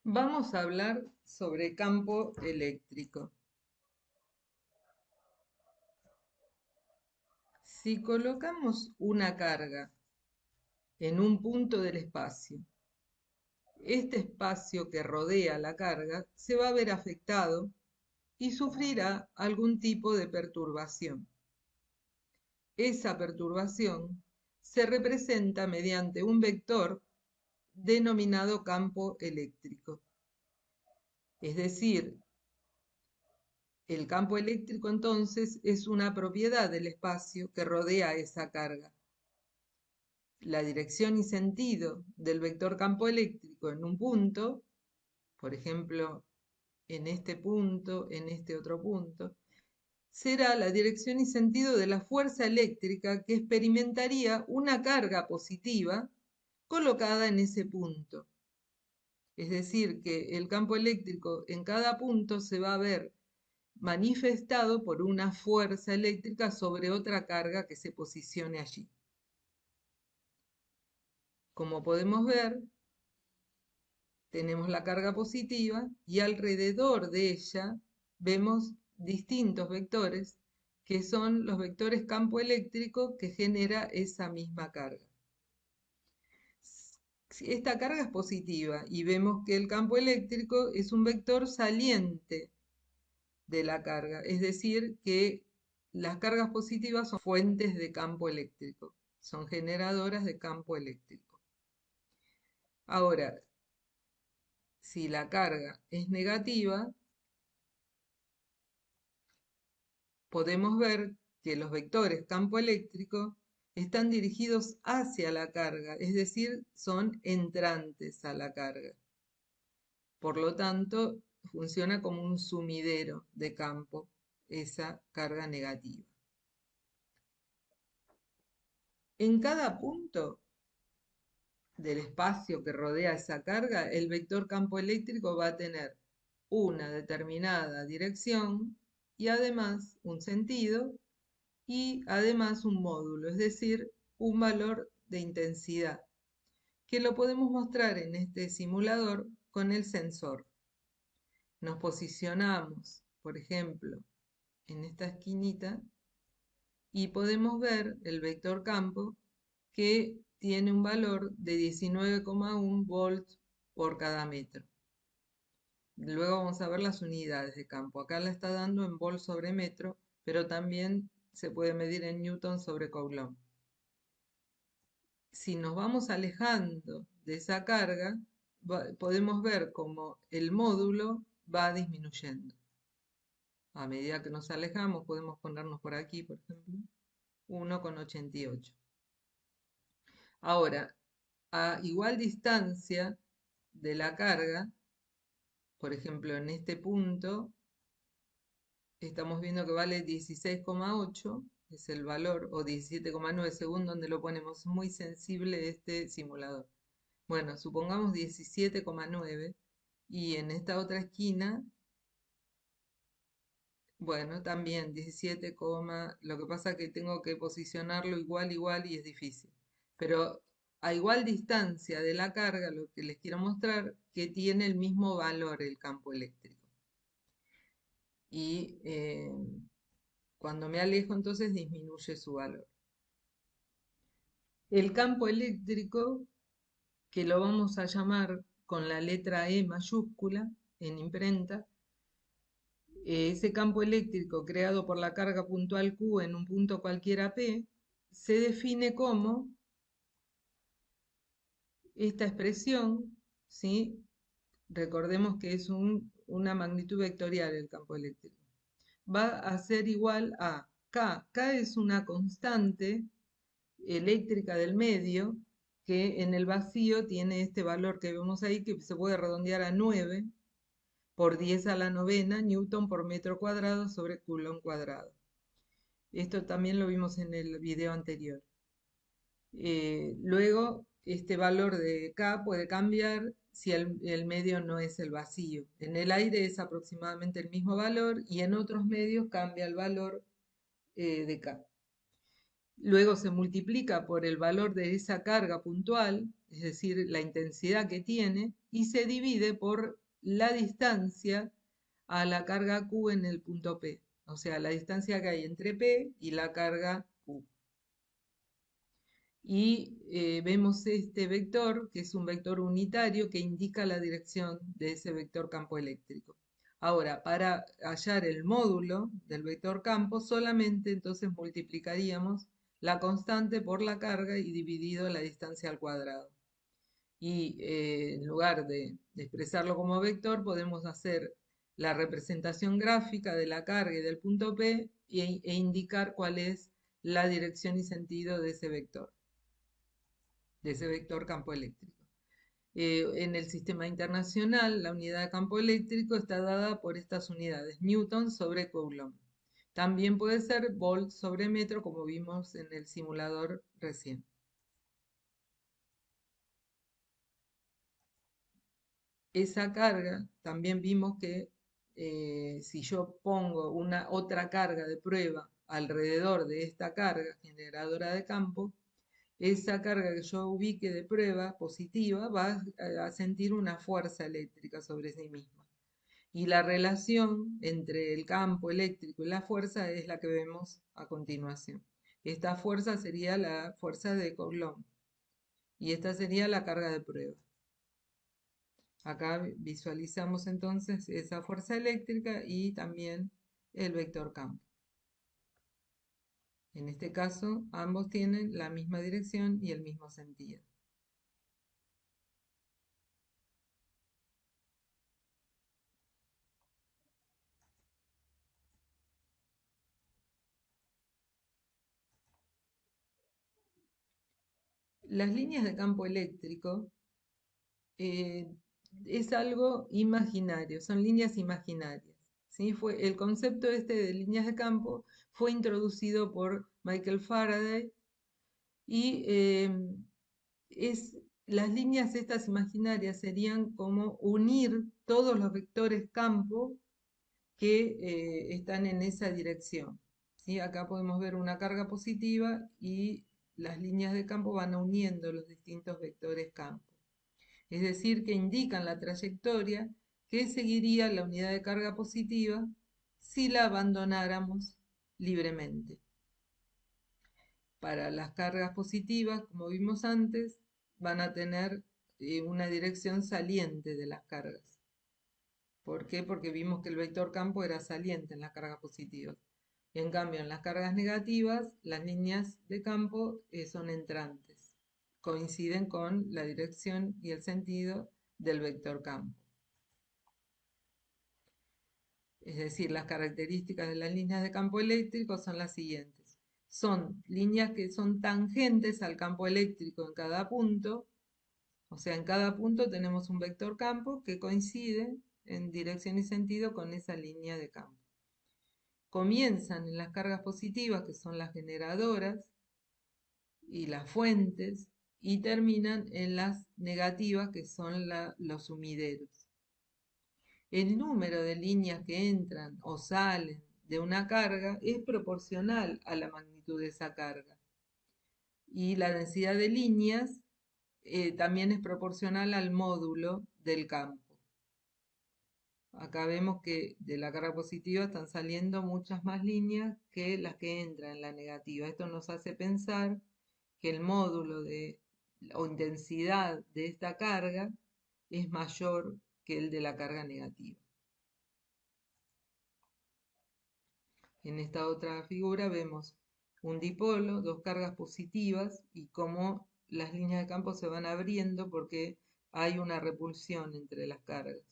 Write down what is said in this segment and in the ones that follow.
Vamos a hablar sobre campo eléctrico. Si colocamos una carga en un punto del espacio, este espacio que rodea la carga se va a ver afectado y sufrirá algún tipo de perturbación. Esa perturbación se representa mediante un vector denominado campo eléctrico. Es decir, el campo eléctrico entonces es una propiedad del espacio que rodea esa carga. La dirección y sentido del vector campo eléctrico en un punto, por ejemplo, en este otro punto, será la dirección y sentido de la fuerza eléctrica que experimentaría una carga positiva colocada en ese punto. Es decir, que el campo eléctrico en cada punto se va a ver manifestado por una fuerza eléctrica sobre otra carga que se posicione allí. Como podemos ver, tenemos la carga positiva y alrededor de ella vemos distintos vectores que son los vectores campo eléctrico que genera esa misma carga. Si esta carga es positiva y vemos que el campo eléctrico es un vector saliente de la carga, es decir, que las cargas positivas son fuentes de campo eléctrico, son generadoras de campo eléctrico. Ahora, si la carga es negativa, podemos ver que los vectores campo eléctrico están dirigidos hacia la carga, es decir, son entrantes a la carga. Por lo tanto, funciona como un sumidero de campo esa carga negativa. En cada punto del espacio que rodea esa carga, el vector campo eléctrico va a tener una determinada dirección y además un sentido y además un módulo, es decir, un valor de intensidad, que lo podemos mostrar en este simulador con el sensor. Nos posicionamos, por ejemplo, en esta esquinita y podemos ver el vector campo que tiene un valor de 19,1 volts por cada metro. Luego vamos a ver las unidades de campo. Acá la está dando en volts sobre metro, pero también se puede medir en newton sobre coulomb. Si nos vamos alejando de esa carga, podemos ver cómo el módulo va disminuyendo. A medida que nos alejamos, podemos ponernos por aquí, por ejemplo, 1,88. Ahora, a igual distancia de la carga, por ejemplo, en este punto, estamos viendo que vale 16,8, es el valor, o 17,9 según donde lo ponemos. Es muy sensible este simulador. Bueno, supongamos 17,9 y en esta otra esquina, bueno, también 17, lo que pasa es que tengo que posicionarlo igual, igual y es difícil. Pero a igual distancia de la carga, lo que les quiero mostrar, que tiene el mismo valor el campo eléctrico. Y cuando me alejo, entonces disminuye su valor. El campo eléctrico, que lo vamos a llamar con la letra E mayúscula en imprenta, ese campo eléctrico creado por la carga puntual Q en un punto cualquiera P, se define como esta expresión, ¿sí? Recordemos que es una magnitud vectorial el campo eléctrico. Va a ser igual a K. K es una constante eléctrica del medio que en el vacío tiene este valor que vemos ahí, que se puede redondear a 9 por 10 a la novena newton por metro cuadrado sobre coulomb cuadrado. Esto también lo vimos en el video anterior. Luego, este valor de K puede cambiar si el medio no es el vacío. En el aire es aproximadamente el mismo valor y en otros medios cambia el valor de K. Luego se multiplica por el valor de esa carga puntual, es decir, la intensidad que tiene, y se divide por la distancia a la carga Q en el punto P, o sea, la distancia que hay entre P y la carga Q. Y vemos este vector, que es un vector unitario que indica la dirección de ese vector campo eléctrico. Ahora, para hallar el módulo del vector campo, solamente entonces multiplicaríamos la constante por la carga y dividido la distancia al cuadrado. Y en lugar de expresarlo como vector, podemos hacer la representación gráfica de la carga y del punto P e indicar cuál es la dirección y sentido de ese vector campo eléctrico. En el sistema internacional, la unidad de campo eléctrico está dada por estas unidades, Newton sobre Coulomb. También puede ser volt sobre metro, como vimos en el simulador recién. Esa carga, también vimos que si yo pongo una otra carga de prueba alrededor de esta carga generadora de campo, esa carga que yo ubique de prueba positiva va a sentir una fuerza eléctrica sobre sí misma. Y la relación entre el campo eléctrico y la fuerza es la que vemos a continuación. Esta fuerza sería la fuerza de Coulomb y esta sería la carga de prueba. Acá visualizamos entonces esa fuerza eléctrica y también el vector campo. En este caso, ambos tienen la misma dirección y el mismo sentido. Las líneas de campo eléctrico eh, es algo imaginario, son líneas imaginarias. ¿Sí? El concepto este de líneas de campo fue introducido por Michael Faraday y las líneas estas imaginarias serían como unir todos los vectores campo que están en esa dirección. ¿Sí? Acá podemos ver una carga positiva y las líneas de campo van uniendo los distintos vectores campo. Es decir, que indican la trayectoria que seguiría la unidad de carga positiva si la abandonáramos libremente. Para las cargas positivas, como vimos antes, van a tener una dirección saliente de las cargas. ¿Por qué? Porque vimos que el vector campo era saliente en las cargas positivas. En cambio, en las cargas negativas, las líneas de campo son entrantes. Coinciden con la dirección y el sentido del vector campo. Es decir, las características de las líneas de campo eléctrico son las siguientes. Son líneas que son tangentes al campo eléctrico en cada punto, o sea, en cada punto tenemos un vector campo que coincide en dirección y sentido con esa línea de campo. Comienzan en las cargas positivas, que son las generadoras y las fuentes, y terminan en las negativas, que son los sumideros. El número de líneas que entran o salen de una carga es proporcional a la magnitud de esa carga. Y la densidad de líneas también es proporcional al módulo del campo. Acá vemos que de la carga positiva están saliendo muchas más líneas que las que entran en la negativa. Esto nos hace pensar que el módulo o intensidad de esta carga es mayor que el de la carga negativa. En esta otra figura vemos un dipolo, dos cargas positivas y cómo las líneas de campo se van abriendo porque hay una repulsión entre las cargas.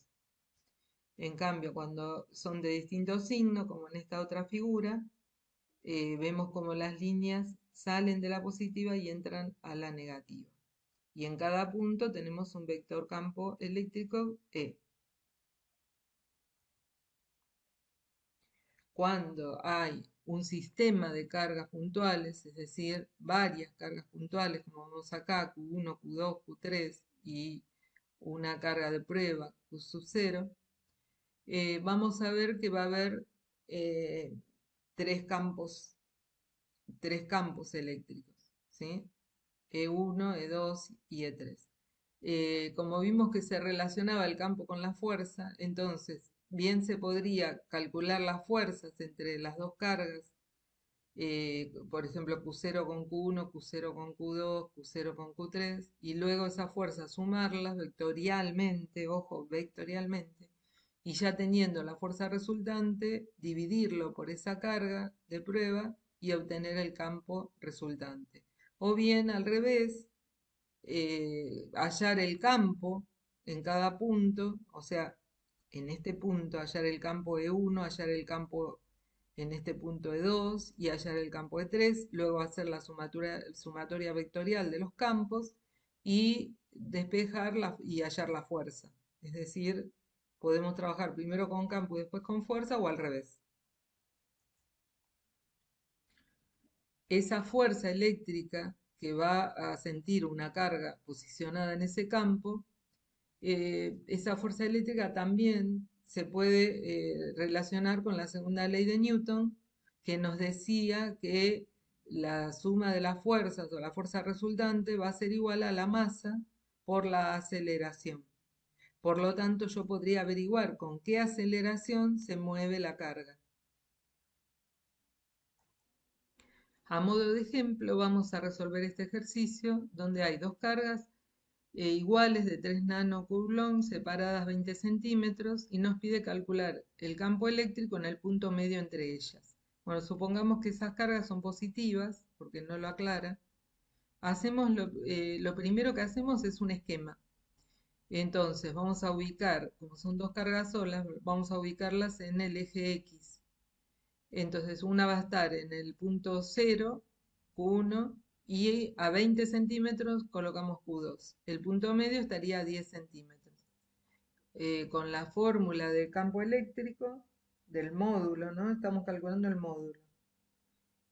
En cambio, cuando son de distintos signos, como en esta otra figura, vemos cómo las líneas salen de la positiva y entran a la negativa. Y en cada punto tenemos un vector campo eléctrico E. Cuando hay un sistema de cargas puntuales, es decir, varias cargas puntuales, como vemos acá, Q1, Q2, Q3 y una carga de prueba, Q sub 0, vamos a ver que va a haber tres campos tres campos eléctricos, ¿sí? E1, E2 y E3. Como vimos que se relacionaba el campo con la fuerza, entonces bien se podría calcular las fuerzas entre las dos cargas, por ejemplo Q0 con Q1, Q0 con Q2, Q0 con Q3, y luego esa fuerza sumarlas vectorialmente, ojo, vectorialmente, y ya teniendo la fuerza resultante, dividirlo por esa carga de prueba y obtener el campo resultante. O bien al revés, hallar el campo en cada punto, o sea, en este punto hallar el campo E1, hallar el campo en este punto E2 y hallar el campo E3, luego hacer la sumatoria vectorial de los campos y despejar y hallar la fuerza. Es decir, podemos trabajar primero con campo y después con fuerza o al revés. Esa fuerza eléctrica que va a sentir una carga posicionada en ese campo, esa fuerza eléctrica también se puede relacionar con la segunda ley de Newton, que nos decía que la suma de las fuerzas o la fuerza resultante va a ser igual a la masa por la aceleración. Por lo tanto, yo podría averiguar con qué aceleración se mueve la carga. A modo de ejemplo, vamos a resolver este ejercicio donde hay dos cargas iguales de 3 nanocoulombs separadas 20 centímetros y nos pide calcular el campo eléctrico en el punto medio entre ellas. Bueno, supongamos que esas cargas son positivas, porque no lo aclara. Lo primero que hacemos es un esquema. Entonces vamos a ubicar, como son dos cargas solas, vamos a ubicarlas en el eje X. Entonces una va a estar en el punto 0, Q1, y a 20 centímetros colocamos Q2. El punto medio estaría a 10 centímetros. Con la fórmula del campo eléctrico, del módulo, ¿no? Estamos calculando el módulo.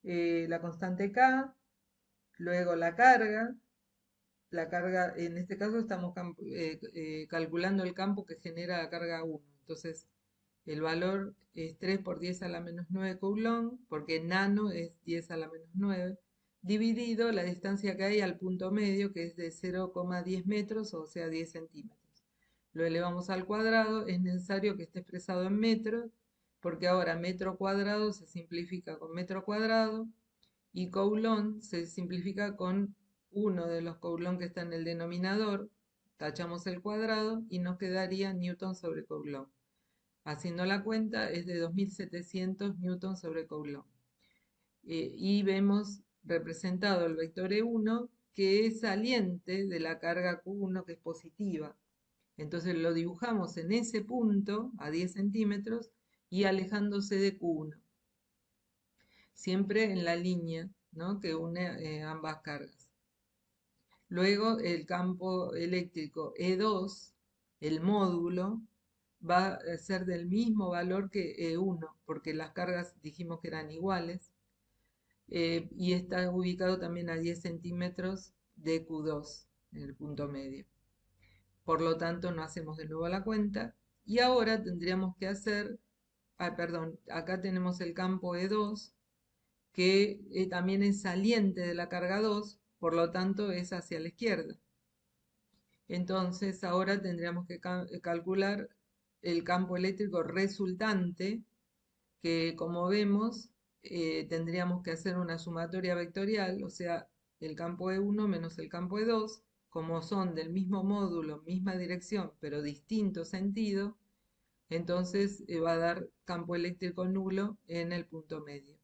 La constante K, luego la carga, en este caso estamos calculando el campo que genera la carga 1. Entonces, el valor es 3 por 10 a la menos 9 coulomb, porque nano es 10 a la menos 9, dividido la distancia que hay al punto medio, que es de 0,10 metros, o sea, 10 centímetros. Lo elevamos al cuadrado, es necesario que esté expresado en metros, porque ahora metro cuadrado se simplifica con metro cuadrado, y coulomb se simplifica con uno de los coulomb que está en el denominador, tachamos el cuadrado y nos quedaría newton sobre coulomb. Haciendo la cuenta es de 2700 newton sobre coulomb. Y vemos representado el vector E1 que es saliente de la carga Q1 que es positiva. Entonces lo dibujamos en ese punto a 10 centímetros y alejándose de Q1. Siempre en la línea, ¿no?, que une ambas cargas. Luego el campo eléctrico E2, el módulo, va a ser del mismo valor que E1, porque las cargas dijimos que eran iguales, y está ubicado también a 10 centímetros de Q2, en el punto medio. Por lo tanto, no hacemos de nuevo la cuenta. Y ahora tendríamos que hacer, perdón, acá tenemos el campo E2, que también es saliente de la carga 2, por lo tanto es hacia la izquierda. Entonces ahora tendríamos que calcular el campo eléctrico resultante, que como vemos tendríamos que hacer una sumatoria vectorial, o sea, el campo E1 menos el campo E2, como son del mismo módulo, misma dirección, pero distinto sentido, entonces va a dar campo eléctrico nulo en el punto medio.